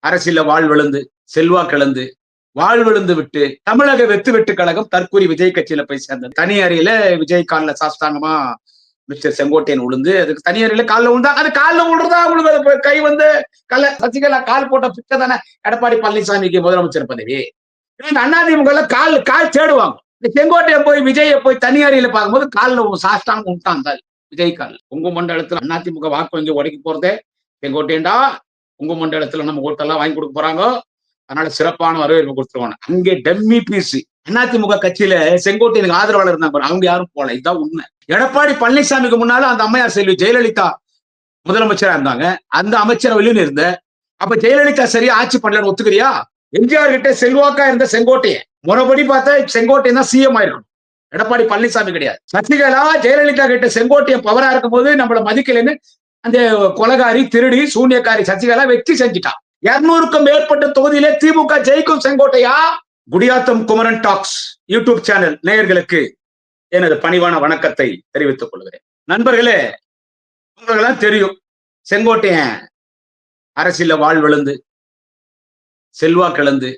அரசியல வாழ்விழந்து செல்வாக்கிழந்து வாழ்விழந்து விட்டு தமிழக வெத்து வெட்டு கழகம் தற்கூரி விஜய் கட்சியில போய் சேர்ந்தது. தனி அறையில விஜய் கால்ல சாஸ்தாங்கமா மிஸ்டர் செங்கோட்டையன் விழுந்து அதுக்கு தனி அறையில காலில் விழுந்தா அது காலில் விழுறதா உங்களுக்கு கை வந்து சசிகலா கால் போட்ட பிச்சை தானே எடப்பாடி பழனிசாமிக்கு முதலமைச்சர் பதவி. அதிமுக கால் கால் தேடுவாங்க. இந்த செங்கோட்டையை போய் விஜய போய் தனி அறையில பார்க்கும்போது காலில் சாஸ்தாங்க விட்டான் விஜய் கால். உங்க மண்டலத்துல அதிமுக வாக்கு வங்கி உடைக்க போறதே செங்கோட்டையன்டா. உங்க மண்டலத்துல நம்ம ஓட்டெல்லாம் வாங்கி கொடுக்க போறாங்க. அதனால சிறப்பான வரவேற்பு கொடுத்துருவாங்க. அங்கே டம்மி பீஸ் அதிமுக கட்சியில செங்கோட்டையனுக்கு ஆதரவாளர் இருந்தாங்க, அவங்க யாரும் போல. இதுதான் உண்மை. எடப்பாடி பழனிசாமிக்கு முன்னால அந்த அம்மையார் செல்வி ஜெயலலிதா முதலமைச்சரா இருந்தாங்க. அந்த அமைச்சரவையிலும் இருந்த அப்ப ஜெயலலிதா சரியா ஆட்சி பண்ணலன்னு ஒத்துக்கிறியா? எம்ஜிஆர் கிட்ட செல்வாக்கா இருந்த செங்கோட்டையன் முறைப்படி பார்த்தா செங்கோட்டையன் தான் சிஎம் ஆயிருக்கும், எடப்பாடி பழனிசாமி கிடையாது. சசிகலா ஜெயலலிதா கிட்ட செங்கோட்டையன் பவரா இருக்கும் போது நம்மள மதிக்கலன்னு அந்த கொலகாரி திருடி சூன்யக்காரி சசிகலா வெற்றி செஞ்சுட்டான். 200க்கும் மேற்பட்ட தொகுதியிலே திமுக ஜெயிக்கும். செங்கோட்டையா. Gudiyatham Kumaran talks YouTube channel நேயர்களுக்கு எனது பணிவான வணக்கத்தை தெரிவித்துக் கொள்கிறேன். நண்பர்களே, உங்களுக்கெல்லாம் தெரியும் செங்கோட்டையன் அரசியல வாழ்விழந்து செல்வாக்கிழந்து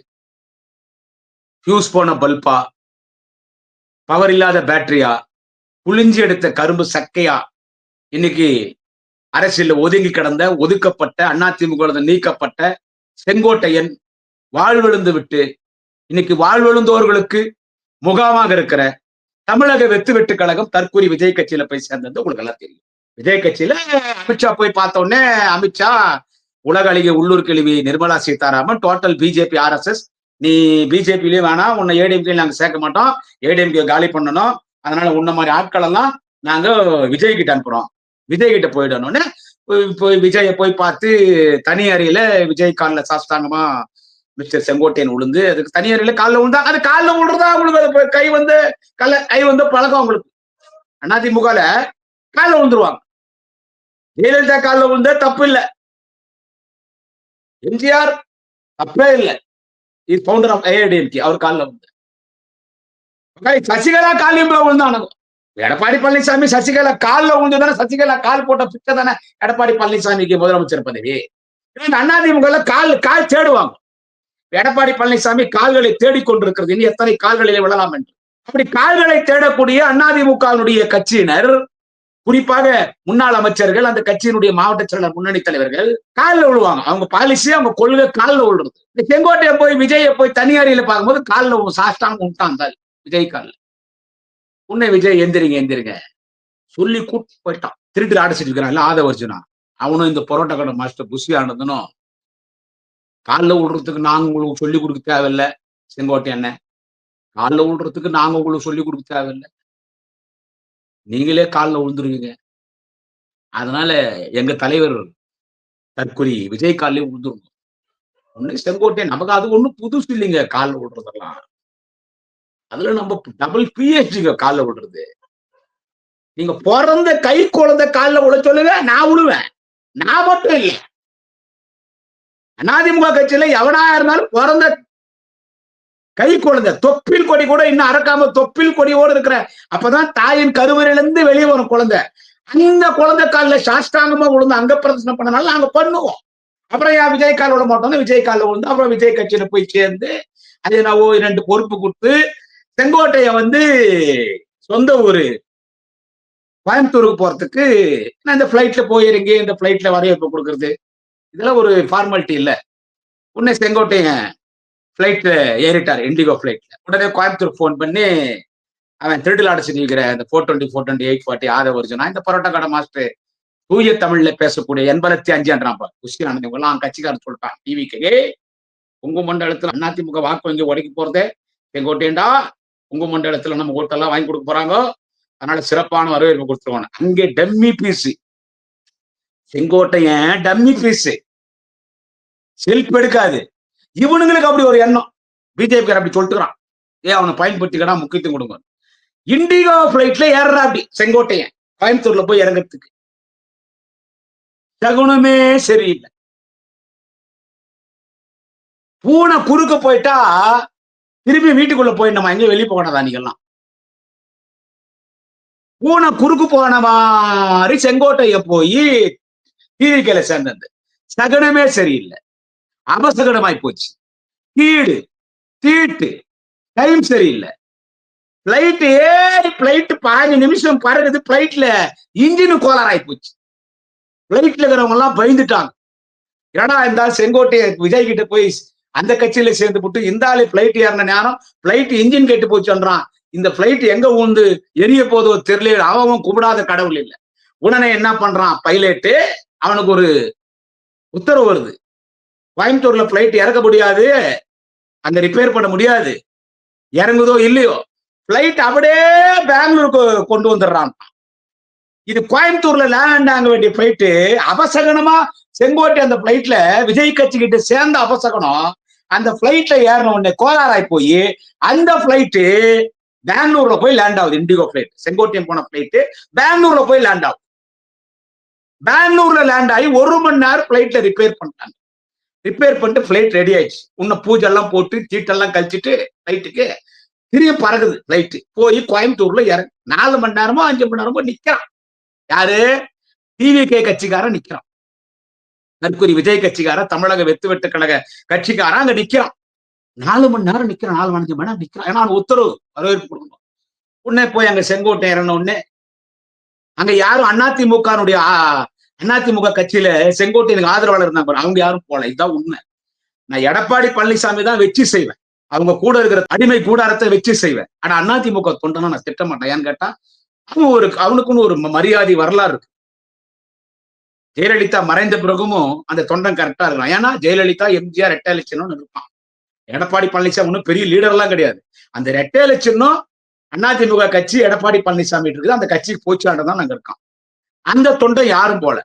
ஃபியூஸ் போன பல்பா, பவர் இல்லாத பேட்டரியா, புளிஞ்சி எடுத்த கரும்பு சக்கையா இன்னைக்கு அரசியல் ஒதுங்கி கிடந்த ஒதுக்கப்பட்ட அதிமுக நீக்கப்பட்ட செங்கோட்டையன் வாழ்விழுந்து விட்டு இன்னைக்கு வாழ்விழுந்தோர்களுக்கு முகாமாக இருக்கிற தமிழக வெத்து வெட்டு கழகம் தற்கூரி விஜய் கட்சியில போய் சேர்ந்தது உங்களுக்கு எல்லாம் தெரியும். விஜய் கட்சியில அமித்ஷா போய் பார்த்த உடனே அமித்ஷா உலக அழகிய உள்ளூர் கேள்வி Nirmala Sitharaman total BJP RSS, நீ பிஜேபிலயும் வேணாம், உன்னை ஏடிஎம்கே நாங்க சேர்க்க மாட்டோம், ஏடிஎம்கே காலி பண்ணணும், அதனால உன்ன மாதிரி ஆட்கள் எல்லாம் நாங்க விஜய் கிட்ட அனுப்புறோம், விஜய் கிட்ட போயிடணும்னு போய் விஜய போய் பார்த்து தனி அறையில விஜய் காலில் சாஸ்தாங்கமா மிஸ்டர் செங்கோட்டையன் விழுந்து அதுக்கு தனி அறையில காலில் விழுந்தா அது காலில் விழுறதா உங்களுக்கு கை வந்து பழக்கம். உங்களுக்கு அதிமுகல காலில் விழுந்துருவாங்க. ஜெயலலிதா காலில் விழுந்த தப்பு இல்லை, எம்ஜிஆர் தப்பே இல்லை, இஸ் ஃபவுண்டர் ஆஃப் ஏஐடிஎம்கே, அவர் காலில் விழுந்த சசிகலா காலியும் விழுந்தாங்க. எடப்பாடி பழனிசாமி சசிகலா காலில் விழுந்துதானே, சசிகலா கால் போட்ட பிச்சை தானே எடப்பாடி பழனிசாமிக்கு முதலமைச்சர் பதவி. அதிமுக கால் கால் தேடுவாங்க. எடப்பாடி பழனிசாமி கால்களை தேடிக்கொண்டிருக்கிறது, இனி எத்தனை கால்களிலே விழலாம் என்று. அப்படி கால்களை தேடக்கூடிய அதிமுக கட்சியினர், குறிப்பாக முன்னாள் அமைச்சர்கள், அந்த கட்சியினுடைய மாவட்ட செயலர், முன்னணி தலைவர்கள் காலில் விழுவாங்க. அவங்க பாலிசி, அவங்க கொள்கை காலில் விழுறது. இந்த செங்கோட்டையை போய் விஜய போய் தனி அறையில பார்க்கும்போது காலில் சாஸ்தாங்க விட்டான் விஜய் காலில். உன்னை விஜய் எந்திரிங்க சொல்லி கூட்டு போயிட்டான். திருட்டு அடைச்சிட்டு இருக்கிறான் ஆதவர்ஜுனா, அவனும் இந்த பரோட்டா கடை மாஸ்டர் புஷி ஆனந்தனும் காலில் விடுறதுக்கு நாங்க உங்களுக்கு சொல்லிக் கொடுக்க தேவையில்லை. செங்கோட்டை என்ன காலில் விடுறதுக்கு நாங்க உங்களுக்கு சொல்லிக் கொடுக்க தேவையில்லை, நீங்களே காலில் விழுந்துருவீங்க. அதனால எங்க தலைவர் தற்கொலை விஜய் காலிலே விழுந்துருங்க. ஒண்ணு செங்கோட்டை நமக்கு அது ஒண்ணும் புதுசு இல்லைங்க, காலில் விடுறதெல்லாம். அதுல நம்ம டபுள் பிஹெச்டிங்க காலில் விடுறது. நீங்க பிறந்த கை குழந்தை காலில் விழ சொல்லுங்க, நான் விழுவேன். நான் மட்டும் இல்லை, அதிமுக கட்சியில எவனா இருந்தாலும் பிறந்த கை குழந்தை தொப்பில் கொடி கூட இன்னும் அறக்காம தொப்பில் கொடியோடு இருக்கிற, அப்பதான் தாயின் கருவறையிலிருந்து வெளியே வரும் குழந்தை. அந்த குழந்தை காலில் சாஷ்டாங்கமா விழுந்து அங்க பிரதர்சனம் பண்ணனால நாங்க பண்ணுவோம். அப்புறம் ஏன் விஜய் கால் விட மாட்டோம், விஜய் காலில் விழுந்து அப்புறம் விஜய் கட்சியில போய் சேர்ந்து அது நான் 2 பொறுப்பு கொடுத்து செங்கோட்டைய சொந்த ஊரு கோயம்புத்தூருக்கு போறதுக்கு நான் இந்த பிளைட்ல போயிருங்க, இந்த பிளைட்ல வரவேற்பு கொடுக்கறது, இதெல்லாம் ஒரு ஃபார்மாலிட்டி இல்ல. உடனே செங்கோட்டையன் பிளைட்ல ஏறிட்டார், இண்டிகோ பிளைட்ல. உடனே கோயம்புத்தூர் போன் பண்ணி அவன் திருடில் அடைச்சு நிற்கிற இந்த 420, 420, 840 ஆதவர்ஜுனா, இந்த பரோட்டா கடை மாஸ்டர் தூய தமிழ்ல பேசக்கூடிய 85 குஸ்தி ஆனந்தவங்களாம் கட்சிக்காரன் சொல்லிட்டான் டிவிக்கு, உங்க மண்டலத்துல அதிமுக வாக்கு வங்கி உடைக்க போறதே செங்கோட்டையன்டா. உங்க மண்டலத்துல நம்ம ஓட்டெல்லாம் வாங்கி கொடுக்க போறாங்க, அதனால சிறப்பான வரவேற்பு கொடுத்துருவாங்க. அங்கே dummy piece Sengottaiyan, dummy piece, self எடுக்காது. இவனுங்களுக்கு அப்படி ஒரு எண்ணம், பிஜேபி அப்படி சொல்லிட்டுறான், அவனை பயன்படுத்திக்கடா, முக்கியத்துவம் கொடுங்க. இண்டிகோ பிளைட்ல ஏறா அப்படி செங்கோட்டையன் கோயம்புத்தூர்ல போய் இறங்கிறதுக்கு. சகுனமே சரியில்லை. பூனை குறுக்க போயிட்டா திரும்பி வீட்டுக்குள்ள போய் நம்ம எங்க வெளியே போனதா நீங்கெல்லாம். பூனை குறுக்கு போன மாதிரி செங்கோட்டைய போய் டிவிக்கேல சேர்ந்தது. சகுனமே சரியில்லை. அபசகனமாய் போச்சு. கீடு, தீட்டு, டைம் சரியில்லை. பிளைட் ஏறி பிளைட் 15 நிமிஷம் பறகுது. பிளைட்ல இன்ஜின் கோளாறாய் போச்சு. பிளைட்ல இருக்கிறவங்க எல்லாம் பயந்துட்டாங்க. ஏன்னா இந்த செங்கோட்டைய விஜய் கிட்ட போய் அந்த கட்சியில சேர்ந்து போட்டு இந்த ஆளு பிளைட் ஏறின நேரம் பிளைட் இன்ஜின் கெட்டு போச்சுன்றான். இந்த பிளைட் எங்க ஊந்து எரிய போதோ தெரியல. அவன் கும்பிடாத கடவுள் இல்லை. உடனே என்ன பண்றான் பைலட்டு, அவனுக்கு ஒரு உத்தரவு வருது. கோயம்புத்தூர்ல பிளைட் இறக்க முடியாது, அங்க ரிப்பேர் பண்ண முடியாது. இறங்குதோ இல்லையோ பிளைட் அப்படியே பெங்களூருக்கு கொண்டு வந்துடுறான். இது கோயம்புத்தூர்ல லேண்ட் ஆக வேண்டிய பிளைட் அபசகனமா செங்கோட்டை அந்த பிளைட்ல விஜய் கட்சி கிட்ட சேர்ந்த அபசகனம் அந்த பிளைட்ல ஏறின உடனே கோளாறாய் போய் அந்த பிளைட்டு பெங்களூர்ல போய் லேண்ட் ஆகுது. இண்டிகோ பிளைட், செங்கோட்டையன் போன பிளைட் பெங்களூர்ல போய் லேண்ட் ஆகுது. பெங்களூர்ல லேண்ட் ஆகி 1 மணி நேரம் பிளைட்ல ரிப்பேர் பண்ணிட்டாங்க. ரிப்பேர் பண்ணிட்டு பிளைட் ரெடி ஆயிடுச்சு. இன்னும் பூஜை எல்லாம் போட்டு சீட்டெல்லாம் கழிச்சிட்டு பிளைட்டுக்கு திரும்பி பறகுது. பிளைட் போய் கோயம்புத்தூர்ல 4 மணி நேரமோ 5 மணி நேரமோ நிக்கிறான். யாரு? டிவிகே கட்சிக்காரன் நிக்கிறான். தற்கொலை விஜய் கட்சிக்காரன், தமிழக வெத்து கழக கட்சிக்காரன் அங்க நிக்கிறான். 4 மணி நேரம் நிக்கிறான். 4 5 மணி நேரம் நிக்கிறான். ஏன்னா உத்தரவு வரவேற்பு கொடுக்கணும். உடனே போய் அங்க செங்கோட்டை இறங்கின உடனே அங்க யாரும் அதிமுக கட்சியில செங்கோட்டையனுக்கு ஆதரவாளர் இருந்தாங்க. அவங்க யாரும் போல. இதுதான் உண்மை. நான் எடப்பாடி பழனிசாமி தான் வச்சு செய்வேன். அவங்க கூட இருக்கிற அடிமை கூடாரத்தை வச்சு செய்வேன். ஆனா அதிமுக தொண்டனா நான் திட்ட மாட்டேன். ஏன்னு கேட்டா அவனுக்குன்னு ஒரு மரியாதை வரலாறு இருக்கு. ஜெயலலிதா மறைந்த பிறகும் அந்த தொண்டன் கரெக்டா இருக்கான். ஏன்னா ஜெயலலிதா, எம்ஜிஆர் ரெட்டை இலட்சணம் இருப்பான். எடப்பாடி பழனிசாமி ஒன்னும் பெரிய லீடர் எல்லாம் கிடையாது. அந்த ரெட்டை இலட்சணம் அதிமுக கட்சி எடப்பாடி பழனிசாமி இருக்குது. அந்த கட்சிக்கு போச்சாண்டதான் நாங்க இருக்கோம். அந்த தொண்டை யாரும் போல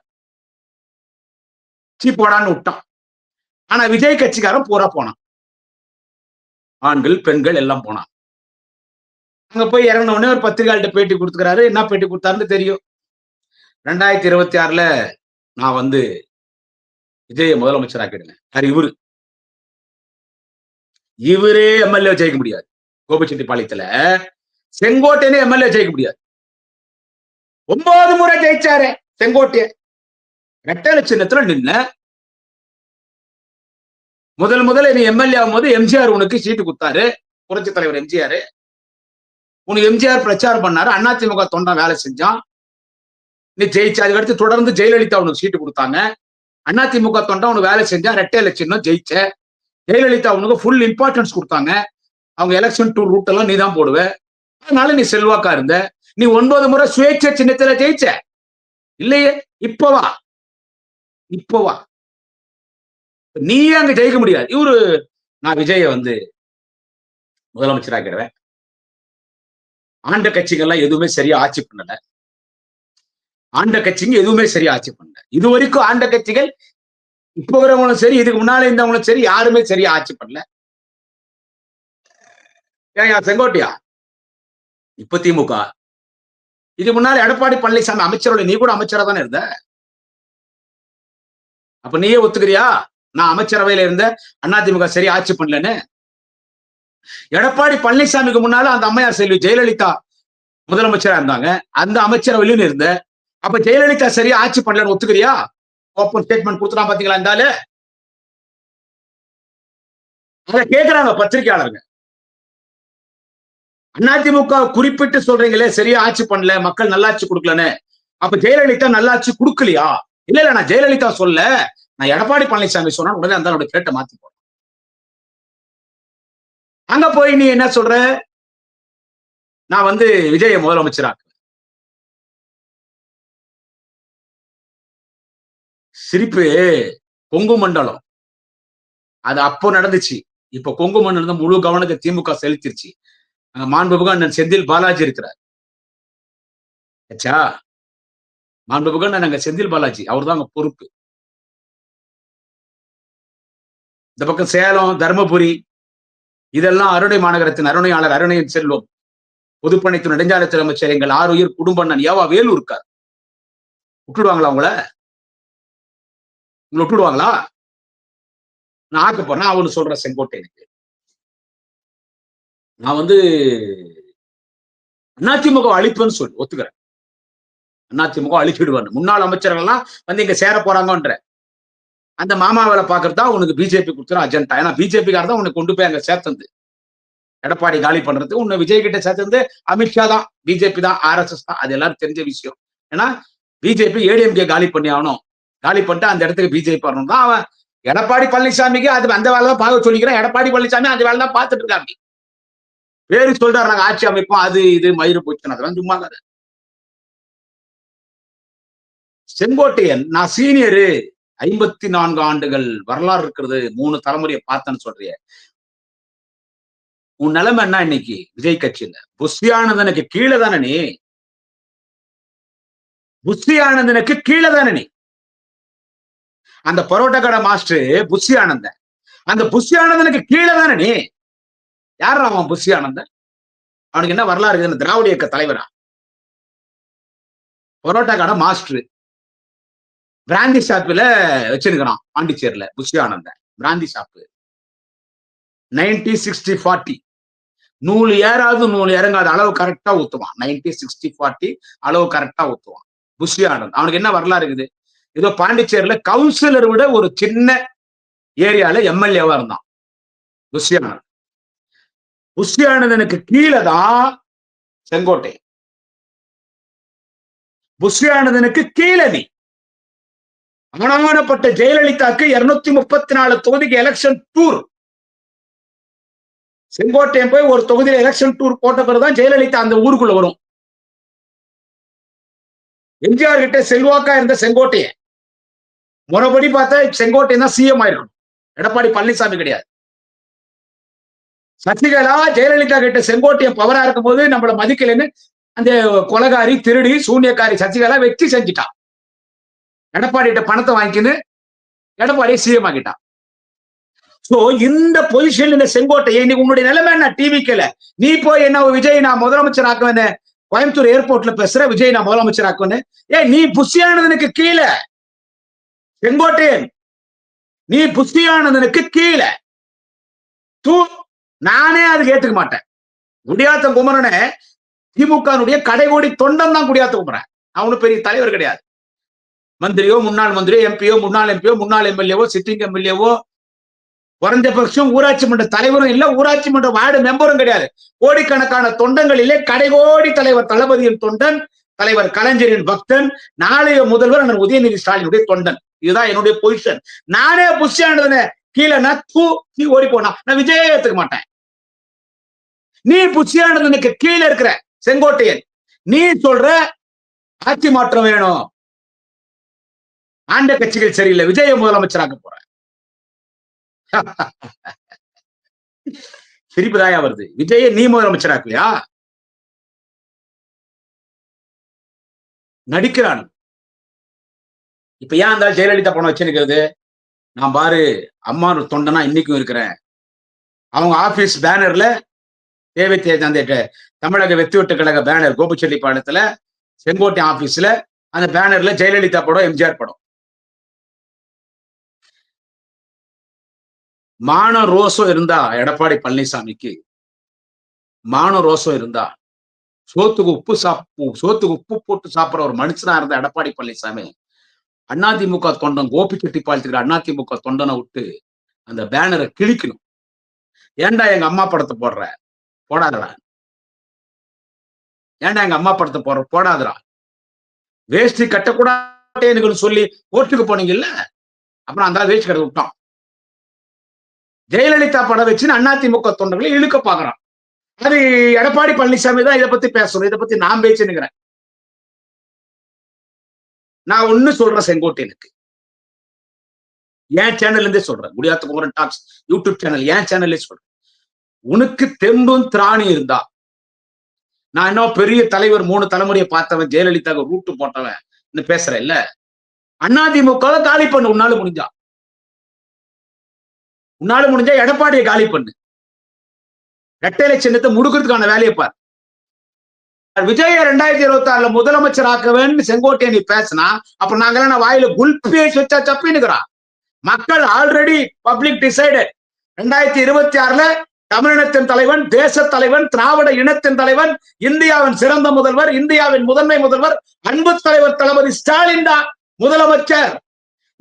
சீப்போடான்னு விட்டான். ஆனா விஜய் கட்சிக்காரன் பூரா போனான். ஆண்கள் பெண்கள் எல்லாம் போனான். அங்க போய் இறங்கின உடனே ஒரு பத்திரிகையாளர்கிட்ட பேட்டி கொடுத்துக்கிறாரு. என்ன பேட்டி கொடுத்தாருன்னு தெரியும். 2026 நான் வந்து விஜய முதலமைச்சர் ஆக்கிடுங்க. இவரே எம்எல்ஏ ஜெயிக்க முடியாது. கோபிச்செட்டிப்பாளையத்துல செங்கோட்டையனே எம்எல்ஏ ஜெயிக்க முடியாது. 9 முறை ஜெயிச்சாரு செங்கோட்டைய. ரெட்டை சின்னத்துல நின்ன முதல்ல நீ எம்எல்ஏ ஆகும்போது எம்ஜிஆர் உனக்கு சீட்டு கொடுத்தாரு. புரட்சி தலைவர் எம்ஜிஆர் உனக்கு எம்ஜிஆர் பிரச்சாரம் பண்ணாரு. அதிமுக தொண்டா வேலை செஞ்சான். நீ ஜெயிச்ச. அதுக்கடுத்து தொடர்ந்து ஜெயலலிதா உனக்கு சீட்டு கொடுத்தாங்க. அதிமுக தொண்டா உனக்கு வேலை செஞ்சா. ரெட்டை இலட்சம் ஜெயிச்ச. ஜெயலலிதா உனக்கு ஃபுல் இம்பார்ட்டன்ஸ் கொடுத்தாங்க. அவங்க எலெக்ஷன் டூர் ரூட் எல்லாம் நீ தான் போடுவ. அதனால நீ செல்வாக்கா இருந்த. நீ 9 முறை சுயேட்சை சின்னத்துல ஜெயிச்ச இல்லையே. இப்பவா நீ அங்க ஜெயிக்க முடியாது. நான் விஜய முதலமைச்சர் ஆக்கிடுவேன். ஆண்ட கட்சிகள்லாம் எதுவுமே சரியா ஆட்சி பண்ணல. ஆண்ட கட்சிங்க எதுவுமே சரியா ஆட்சி பண்ணல. இது வரைக்கும் ஆண்ட கட்சிகள் இப்ப வரவங்களும் சரி, இதுக்கு முன்னால இருந்தவங்களும் சரி, யாருமே சரியா ஆட்சி பண்ணல. செங்கோட்டையா இப்ப திமுக. இது முன்னால எடப்பாடி பழனிசாமி அமைச்சரோட நீ கூட அமைச்சரா தானே இருந்த. அப்ப நீயே ஒத்துக்கிறியா நான் அமைச்சரவையில இருந்த அதிமுக சரி ஆட்சி பண்ணலன்னு? எடப்பாடி பழனிசாமிக்கு முன்னால அந்த அம்மையார் செல்வி ஜெயலலிதா முதலமைச்சரா இருந்தாங்க. அந்த அமைச்சரவையிலும் இருந்த. அப்ப ஜெயலலிதா சரியா ஆட்சி பண்ணலன்னு ஒத்துக்கிறியா? ஓப்பன் ஸ்டேட்மெண்ட் கொடுத்துட்டான் பாத்தீங்களா இந்த ஆளு. அதை கேட்கிறாங்க பத்திரிகையாளர்கள். அதிமுக குறிப்பிட்டு சொல்றீங்களே சரியா ஆட்சி பண்ணல, மக்கள் நல்லாட்சி கொடுக்கலன்னு. அப்ப ஜெயலலிதா நல்லாட்சி கொடுக்கலையா? இல்ல நான் ஜெயலலிதா சொல்ல, நான் எடப்பாடி பழனிசாமி சொன்னா உடனே அந்த கேட்ட மாத்தி போறேன். அங்க போய் நீ என்ன சொல்ற? நான் விஜய முதலமைச்சராக்கு. சிரிப்பு. கொங்கு மண்டலம் அது அப்போ நடந்துச்சு. இப்ப கொங்கு மண்டலம் முழு கவனத்தை திமுக செலுத்திருச்சு. மாண்புமிகு அண்ணன் செந்தில் பாலாஜி இருக்கிறார். மாண்புமிகு அண்ணன் செந்தில் பாலாஜி அவர் தான் அங்க பொறுப்பு. இந்த பக்கம் சேலம், தர்மபுரி இதெல்லாம் அருணை மாநகரத்தின் அருணையாளர் அருணையின் செல்வம், பொதுப்பணித்துறை நெடுஞ்சாலைத்துறை அமைச்சர் எங்கள் ஆறுயிர் குடும்ப அண்ணன் ஏவா வேலு இருக்கார். விட்டுடுவாங்களா உங்களை விட்டுடுவாங்களா? நான் ஆக்க போறேன். அவனு சொல்றேன் செங்கோட்டையனுக்கு. நான் அதிமுக அழிப்புன்னு சொல்லி ஒத்துக்கிறேன். அதிமுக அழிச்சிடுவார். முன்னாள் அமைச்சர்கள் எல்லாம் இங்க சேர போறாங்கன்ற. அந்த மாமா வேலை பாக்குறது தான் உனக்கு பிஜேபி கொடுத்துரும் அஜெண்டா. ஏன்னா பிஜேபிக்காரர் தான் உனக்கு கொண்டு போய் அங்க சேர்த்தது. எடப்பாடி காலி பண்றது உன்னை விஜய் கிட்ட சேர்த்தது அமித்ஷா தான், பிஜேபி தான், ஆர்எஸ்எஸ் தான். அது எல்லாரும் தெரிஞ்ச விஷயம். ஏன்னா பிஜேபி ஏடிஎம்கே காலி பண்ணி ஆகணும். காலி பண்ணிட்டு அந்த இடத்துக்கு பிஜேபி வரணும் தான் அவன். எடப்பாடி பழனிசாமிக்கு அது அந்த வேலை தான் பார்க்க சொல்லிக்கிறேன். எடப்பாடி பழனிசாமி அந்த வேலை தான் பார்த்துட்டு இருக்காங்க. பேரு சொல்றாரு நாங்க ஆட்சி அமைப்போம், அது இது மயிறு போச்சு, அதெல்லாம் சும்மா கதை. செங்கோட்டையன் நான் சீனியரு, 54 ஆண்டுகள் வரலாறு இருக்கிறது, 3 தலைமுறையை பார்த்தேன்னு சொல்றிய. உன் நிலைமை என்ன இன்னைக்கு விஜய் கட்சியில? புஷி ஆனந்தனுக்கு கீழே தானே நீ, புஷி ஆனந்தனுக்கு கீழே தானே நீ. அந்த பரோட்டா கடை மாஸ்டர் புஷி ஆனந்தன், அந்த புஷி ஆனந்தனுக்கு கீழே தானே நீ. யார் அவன் புஷி ஆனந்தன்? அவனுக்கு என்ன வரலாறு இருக்குது? திராவிட இயக்க தலைவரா? பரோட்டா கடை மாஸ்டர் பிராந்தி ஷாப்ல வச்சிருக்கிறான் பாண்டிச்சேரியில. புஷி ஆனந்தன் பிராந்தி ஷாப்பு 90-60-40 நூல் ஏறாது நூல் இறங்காத அளவு கரெக்டா ஊத்துவான். 90-60-40 அளவு கரெக்டா ஊத்துவான் புஷி ஆனந்த். அவனுக்கு என்ன வரலாறு இருக்குது? ஏதோ பாண்டிச்சேரியில கவுன்சிலர் விட ஒரு சின்ன ஏரியால எம்எல்ஏவா இருந்தான் புஷி ஆனந்த். புஷி ஆனந்தனுக்கு கீழே தான் செங்கோட்டை. புஷி ஆனந்தனுக்கு கீழே நீ. அவமானப்பட்ட ஜெயலலிதாக்கு 234 தொகுதிக்கு எலெக்ஷன் டூர். செங்கோட்டையன் போய் ஒரு தொகுதியில எலெக்ஷன் டூர் போட்ட பிறகுதான் ஜெயலலிதா அந்த ஊருக்குள்ள வரும். எம்ஜிஆர் கிட்ட செல்வாக்கா இருந்த செங்கோட்டையன் முறைப்படி பார்த்தா செங்கோட்டையன் தான் சிஎம் ஆயிருக்கும், எடப்பாடி பழனிசாமி கிடையாது. சசிகலா ஜெயலலிதா கிட்ட செங்கோட்டையன் பவரா இருக்கும் போது நம்மள மதிக்கலன்னு அந்த கொலகாரி திருடி சூன்யக்காரி சசிகலா வெற்றி செஞ்சுட்டான். எடப்பாடி கிட்ட பணத்தை வாங்கிக்கின்னு எடப்பாடியை சிஎம் ஆகிட்டான். சோ இந்த பொசிஷன் இந்த செங்கோட்டையை இன்னைக்கு உன்னுடைய நிலைமை என்ன? டிவிக்கல நீ போய் என்ன விஜய் நான் முதலமைச்சர் ஆக்குவேன்னு கோயம்புத்தூர் ஏர்போர்ட்ல பேசுற, விஜய் நான் முதலமைச்சர் ஆக்குவேன்னு. நீ புஷியானதனுக்கு கீழே செங்கோட்டையன், நீ புஷியானதனுக்கு கீழே தூ. நானே அதுக்கு ஏத்துக்க மாட்டேன். குடியாத்த குமரனை திமுக கடைகோடி தொண்டன் தான் குடியாத்த குமரன். அவனு பெரிய தலைவர் கிடையாது. மந்திரியோ முன்னாள் மந்திரியோ எம்பியோ முன்னாள் எம்பியோ முன்னாள் எம்எல்ஏவோ சிட்டிங் எம்எல்ஏவோ குறைஞ்சபட்சம் ஊராட்சி மன்ற தலைவரும் இல்ல, ஊராட்சி மன்ற வார்டு மெம்பரும் கிடையாது. கோடிக்கணக்கான தொண்டங்களிலே கடைகோடி தலைவர் தளபதியின் தொண்டன், தலைவர் கலைஞரின் பக்தன், நாளைய முதல்வர் அண்ணன் உதயநிதி ஸ்டாலினுடைய தொண்டன். இதுதான் என்னுடைய பொசிஷன். நானே புஷியானதுன்னு கீழே நீ ஓடி போனா நான் விஜயே ஏத்துக்க மாட்டேன். நீ புஷியானதுக்கு கீழே இருக்கிற செங்கோட்டையன், நீ சொல்ற ஆட்சி மாற்றம் வேணும், ஆண்ட கட்சிகள் சரியில்லை, விஜய முதலமைச்சராக போற. சிரிப்புதாயா வருது. விஜய நீ முதலமைச்சராக்கலையா? நடிக்கிறான். இப்ப ஏன் அந்த ஜெயலலிதா பணம் வச்சிருக்கிறது? நான் பாரு அம்மா தொண்டனா இன்னைக்கும் இருக்கிறேன். அவங்க ஆபீஸ் பேனர்ல தேவை அந்த தமிழக வெற்றி வெட்டு கழக பேனர் கோபிச்செட்டிப்பாளையத்துல செங்கோட்டை ஆபீஸ்ல அந்த பேனர்ல ஜெயலலிதா படம், எம்ஜிஆர் படம். மான ரோசம் இருந்தா எடப்பாடி பழனிசாமிக்கு, மான ரோசம் இருந்தா, சோத்துக்கு உப்பு போட்டு சாப்பிடுற ஒரு மனுஷனா இருந்த எடப்பாடி பழனிசாமி அதிமுக தொண்டன் கோபிச்செட்டிப்பாளையத்துக்கு அதிமுக தொண்டனை விட்டு அந்த பேனரை கிழிக்கணும். ஏன்டா எங்க அம்மா படத்தை போடுற? போடாதடா. ஏன்டா எங்க அம்மா படத்தை போடுற? போடாதடா. வேஷ்டி கட்டக்கூடாதுன்னு சொல்லி கோர்ட்டுக்கு போனீங்கல்ல, அப்புறம் அந்த வேஷ்டி கட்ட விட்டான். ஜெயலலிதா படம் வச்சு அதிமுக தொண்டர்களை இழுக்க பாக்குறான். அது எடப்பாடி பழனிசாமி தான் இதை பத்தி பேசணும். இதை பத்தி நான் பேச்சுக்கிறேன். நான் ஒண்ணு சொல்றேன் செங்கோட்டையனுக்கு, என் சேனல்ல இருந்தே சொல்றேன், குடியாத்த குமரன் டாக்ஸ் யூடியூப் சேனல் என் சேனல்ல சொல்றேன். உனக்கு தெம்பும் திராணி இருந்தா, நான் இன்னும் பெரிய தலைவர் 3 தலைமுறையை பார்த்தவன், ஜெயலலிதாவுக்கு ரூட்டு போட்டவன் பேசுறேன் இல்ல, அதிமுக காலி பண்ணு. உன்னால முடிஞ்சா எடப்பாடியை காலி பண்ணு. இரட்டை சின்னத்தை முடுக்கிறதுக்கான வேலையை பார். விஜய 2026 முதலமைச்சர் ஆக்கவேன்னு செங்கோட்டையை நீ பேசினா, அப்ப நாங்கெல்லாம் வாயில குல்பேஸ் வச்சா தப்பினுக்கிறான். மக்கள் ஆல்ரெடி பப்ளிக் டிசைடட். 2026 தமிழினத்தின் தலைவன், தேச தலைவன், திராவிட இனத்தின் தலைவன், இந்தியாவின் சிறந்த முதல்வர், இந்தியாவின் முதன்மை முதல்வர், அன்பு தலைவர் தளபதி ஸ்டாலின் தான் முதலமைச்சர்.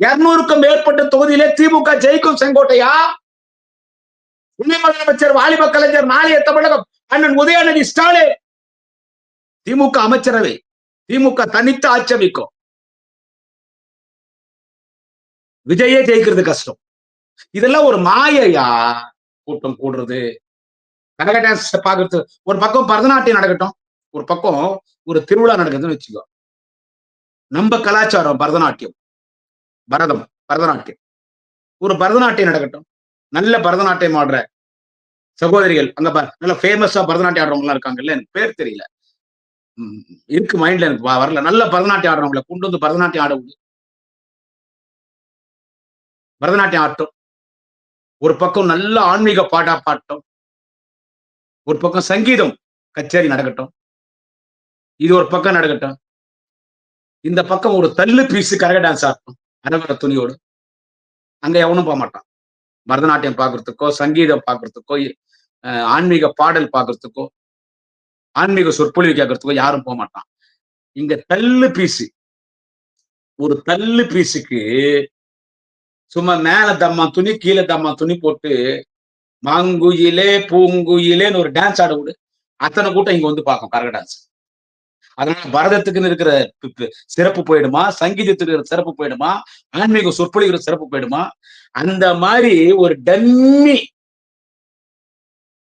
200க்கும் மேற்பட்ட தொகுதியிலே திமுக ஜெயிக்கும். செங்கோட்டையா, துணை முதலமைச்சர் வாலிப கலைஞர், நாளைய தமிழகம் அண்ணன் உதயநிதி ஸ்டாலின், திமுக அமைச்சரவை, திமுக தனித்து ஆட்சேபிக்கும். விஜயே ஜெயிக்கிறது கஷ்டம். இதெல்லாம் ஒரு மாயையா. கூட்டம் கூடுறது, கரக டான்ஸ் பாக்குறது, ஒரு பக்கம் பரதநாட்டியம் நடக்கட்டும், ஒரு பக்கம் ஒரு திருவிழா நடக்குதுன்னு வச்சுக்கோ. நம்ம கலாச்சாரம் பரதநாட்டியம், பரதநாட்டியம், ஒரு பரதநாட்டியம் நடக்கட்டும். நல்ல பரதநாட்டியம் ஆடுற சகோதரிகள் அங்க நல்ல ஃபேமஸா பரதநாட்டியம் ஆடுறவங்க எல்லாம் இருக்காங்கல்ல, எனக்கு பேர் தெரியல, இருக்கு மைண்ட்ல, எனக்கு வரல. நல்ல பரதநாட்டியம் ஆடுறவங்களை கொண்டு வந்து பரதநாட்டியம் ஆட, பரதநாட்டியம் ஆட்டம். ஒரு பக்கம் நல்ல ஆன்மீக பாட்டம், ஒரு பக்கம் சங்கீதம் கச்சேரி நடக்கட்டும். இது ஒரு பக்கம் நடக்கட்டும். இந்த பக்கம் ஒரு தள்ளு பீஸ் கரக டான்ஸ் ஆட்டம், அரவர துணியோடு. அங்க எவனும் போக மாட்டான். பரதநாட்டியம் பாக்குறதுக்கோ, சங்கீதம் பாக்குறதுக்கோ, ஆன்மீக பாடல் பாக்குறதுக்கோ, ஆன்மீக சொற்பொழிவு கேட்கறதுக்கோ யாரும் போக மாட்டான். இங்க தள்ளு பீஸ், ஒரு தள்ளு பீஸுக்கு சும்மா மேல தம்மா துணி, கீழே தம்மா துணி போட்டு மாங்குயிலே பூங்குயிலேன்னு ஒரு டான்ஸ் ஆட விடு, அத்தனை கூட்டம் இங்க வந்து பார்க்கும் கரக டான்ஸ். அதனால பரதத்துக்குன்னு இருக்கிற சிறப்பு போயிடுமா, சங்கீதத்துக்கு இருக்கிற சிறப்பு போயிடுமா, ஆன்மீக சொற்பொழிகிற சிறப்பு போயிடுமா? அந்த மாதிரி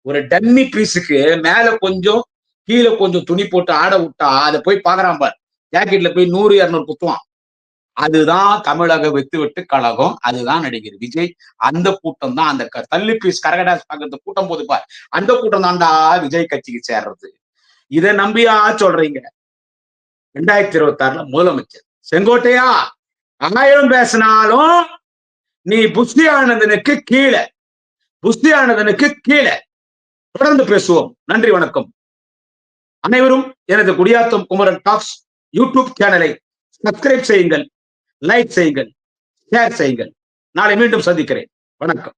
ஒரு டம்மி பீஸுக்கு மேல கொஞ்சம் கீழே கொஞ்சம் துணி போட்டு ஆட விட்டா அதை போய் பாக்குறான் பார், ஜாக்கெட்ல போய் 100, 200 குத்துவான். அதுதான் தமிழக வெட்டு கழகம். அதுதான் நடிகர் விஜய். அந்த கூட்டம் தான், அந்த தள்ளி பீஸ் கரகடாஸ் பாக்குறது கூட்டம் போது பார், அந்த கூட்டம் தான்டா விஜய் கட்சிக்கு சேர்றது. இதை நம்பியா சொல்றீங்க? 2026 முதலமைச்சர் செங்கோட்டையா, 1000 பேசினாலும் நீ புஷ்டி ஆனந்தனுக்கு கீழே, புஷ்டி ஆனந்தனுக்கு கீழே. தொடர்ந்து பேசுவோம். நன்றி, வணக்கம். அனைவரும் எனது குடியாத்தம் குமரன் டாக்ஸ் யூடியூப் சேனலை சப்ஸ்கிரைப் செய்யுங்கள், லைக் செய்யுங்கள், ஷேர் செய்யுங்கள். நாளை மீண்டும் சந்திக்கிறேன். வணக்கம்.